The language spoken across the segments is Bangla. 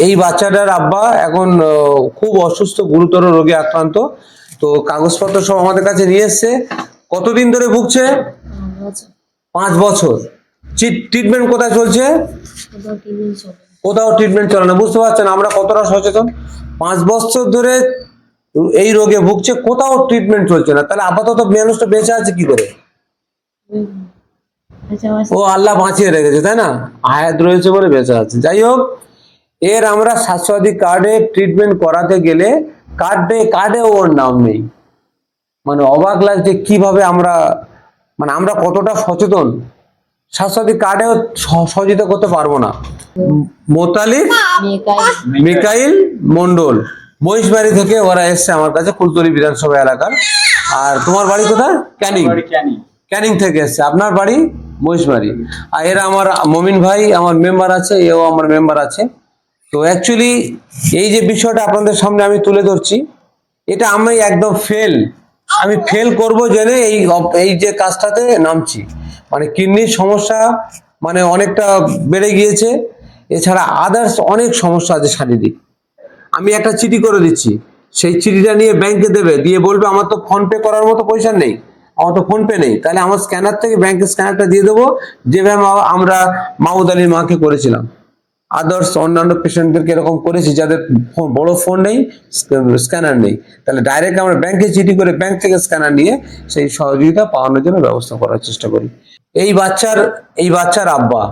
এই বাচ্চাটার আব্বা এখন খুব অসুস্থ, গুরুতর রোগে আক্রান্ত। তো কাগজপত্র সব আমাদের কাছে নিয়ে এসছে। কতদিন ধরে ভুগছে? 5 বছর। ট্রিটমেন্ট কোথায় চলছে? কোথাও ট্রিটমেন্ট চলে না। বুঝতে পারছেন আমরা কতটা সচেতন? 5 বছর ধরে এই রোগে ভুগছে, কোথাও ট্রিটমেন্ট চলছে না। তাহলে আপাতত মানুষটা বেঁচে আছে কি করে? ও আল্লাহ বাঁচিয়ে রেখেছে, তাই না? হায়াত রয়েছে বলে বেঁচে আছে। যাই হোক, এর আমরা স্বাস্থ্যসাথী কার্ডে ট্রিটমেন্ট করাতে গেলে কার্ডে ওর নাম নেই। মানে অবাক লাগছে কিভাবে আমরা, মানে আমরা কতটা সচেতন। স্বাস্থ্যসাথী কার্ডেও সহযোগিতা করতে পারবো না। মোতালিব মিকাইল মন্ডল, মহিষবাড়ি থেকে ওরা এসছে আমার কাছে, কুলতলি বিধানসভা এলাকার। আর তোমার বাড়ি কোথায়? ক্যানিং। ক্যানিং থেকে এসছে। আপনার বাড়ি? মহিষবাড়ি। আর এরা আমার মমিন ভাই, আমার মেম্বার আছে, এও আমার মেম্বার আছে। তো অ্যাকচুয়ালি এই যে বিষয়টা আপনাদের সামনে আমি তুলে ধরছি, এটা আমি একদম আমি ফেল করব জেনে এই যে কাজটাতে নামছি। মানে কিডনির সমস্যা মানে অনেকটা বেড়ে গিয়েছে। এছাড়া আদার্স অনেক সমস্যা আছে শারীরিক। আমি একটা চিঠি করে দিচ্ছি, সেই চিঠিটা নিয়ে ব্যাংকে দেবে, দিয়ে বলবে আমার তো ফোন পে করার মতো পয়সা নেই, আমার তো ফোন পে নেই। তাহলে আমার স্ক্যানার থেকে ব্যাংকের স্ক্যানারটা দিয়ে দেবো, যেভাবে আমরা মাহমুদ আলীর মাকে করেছিলাম। আদার্স অন্যান্য পেশেন্টদেরকে এরকম করেছি যাদের বড় ফোন নেই, স্ক্যানার নেই। তাহলে ডাইরেক্ট আমরা ব্যাংকে চিঠি করে ব্যাংক থেকে স্ক্যানার নিয়ে সেই সহযোগিতা পাওয়ানোর জন্য ব্যবস্থা করার চেষ্টা করি। এই বাচ্চার আব্বা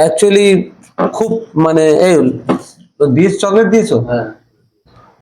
অ্যাকচুয়ালি খুব মানে এই চকলেট দিয়েছো?